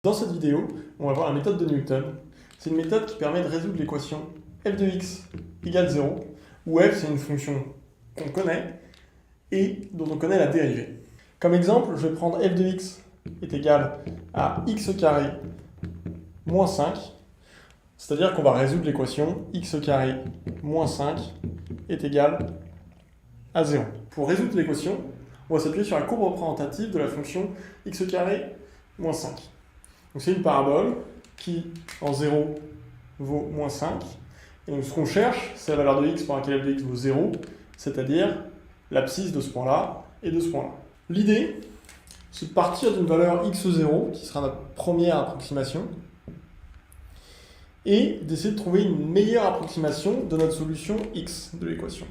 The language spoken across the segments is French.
Dans cette vidéo, on va voir la méthode de Newton. C'est une méthode qui permet de résoudre l'équation f de x égale 0, où f c'est une fonction qu'on connaît et dont on connaît la dérivée. Comme exemple, je vais prendre f de x est égal à x carré moins 5, c'est-à-dire qu'on va résoudre l'équation x carré moins 5 est égal à 0. Pour résoudre l'équation, on va s'appuyer sur la courbe représentative de la fonction x carré moins 5. Donc c'est une parabole qui, en 0, vaut moins 5. Et donc ce qu'on cherche, c'est la valeur de x pour laquelle f de x vaut 0, c'est-à-dire l'abscisse de ce point-là et de ce point-là. L'idée, c'est de partir d'une valeur x0, qui sera notre première approximation, et d'essayer de trouver une meilleure approximation de notre solution x de l'équation.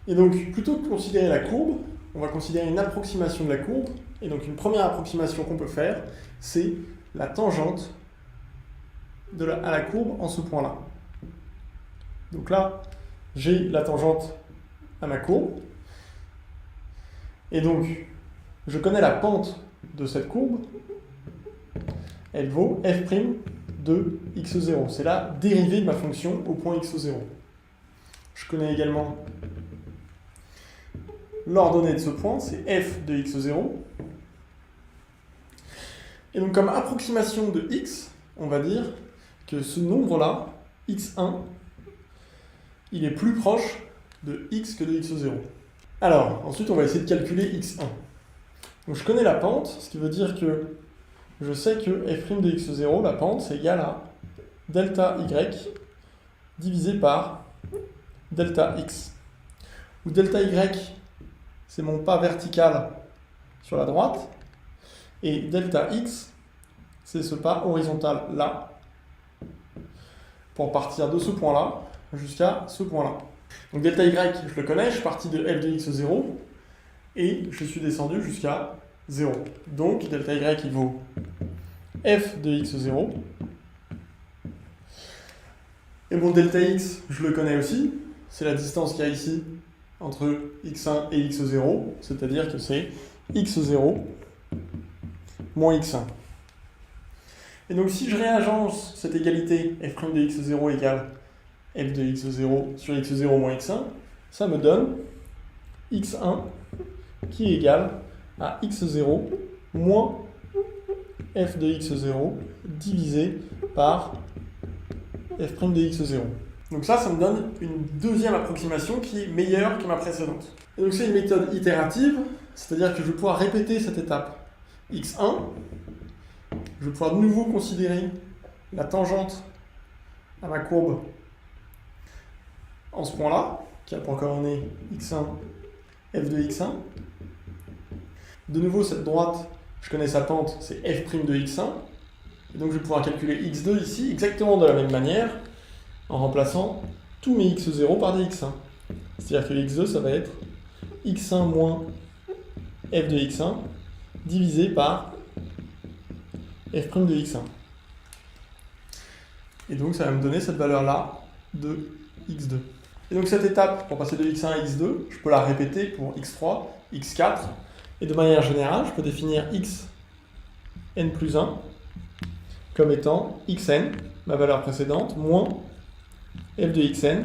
Et donc, plutôt que de considérer la courbe, on va considérer une approximation de la courbe. Et donc, une première approximation qu'on peut faire, c'est la tangente à la courbe en ce point-là. Donc là, j'ai la tangente à ma courbe. Et donc, je connais la pente de cette courbe. Elle vaut f' de x0. C'est la dérivée de ma fonction au point x0. Je connais également l'ordonnée de ce point, c'est f de x0. Et donc comme approximation de x, on va dire que ce nombre-là, x1, il est plus proche de x que de x0. Alors, ensuite on va essayer de calculer x1. Donc je connais la pente, ce qui veut dire que je sais que f' de x0, la pente, c'est égal à delta y divisé par delta x. Où delta y, c'est mon pas vertical sur la droite, et delta x, c'est ce pas horizontal là, pour partir de ce point-là jusqu'à ce point-là. Donc delta y, je le connais, je suis parti de f de x0, et je suis descendu jusqu'à 0. Donc delta y, il vaut f de x0. Et mon delta x, je le connais aussi, c'est la distance qu'il y a ici entre x1 et x0, c'est-à-dire que c'est x0 moins x1. Et donc si je réagence cette égalité f' de x0 égale f de x0 sur x0 moins x1, ça me donne x1 qui est égal à x0 moins f de x0 divisé par f' de x0. Donc ça me donne une deuxième approximation qui est meilleure que ma précédente. Et donc c'est une méthode itérative, c'est-à-dire que je vais pouvoir répéter cette étape x1, je vais pouvoir de nouveau considérer la tangente à ma courbe en ce point-là, qui a pour coordonnée x1, f de x1. De nouveau, cette droite, je connais sa pente, c'est f' de x1. Et donc je vais pouvoir calculer x2 ici, exactement de la même manière, en remplaçant tous mes x0 par des x1. C'est-à-dire que x2, ça va être x1 moins f de x1 divisé par f' de x1. Et donc ça va me donner cette valeur-là de x2. Et donc cette étape, pour passer de x1 à x2, je peux la répéter pour x3, x4, et de manière générale, je peux définir xn plus 1 comme étant xn, ma valeur précédente, moins f de xn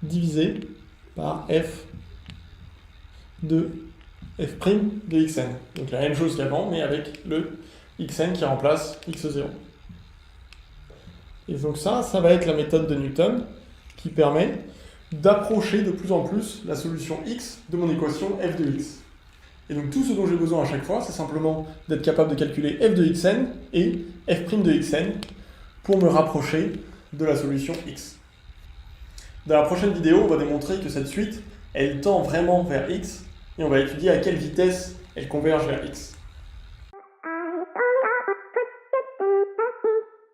divisé par f de f' de xn. Donc la même chose qu'avant, mais avec le xn qui remplace x0. Et donc ça va être la méthode de Newton qui permet d'approcher de plus en plus la solution x de mon équation f de x. Et donc tout ce dont j'ai besoin à chaque fois, c'est simplement d'être capable de calculer f de xn et f' de xn pour me rapprocher de la solution x. Dans la prochaine vidéo, on va démontrer que cette suite, elle tend vraiment vers x, et on va étudier à quelle vitesse elle converge vers x.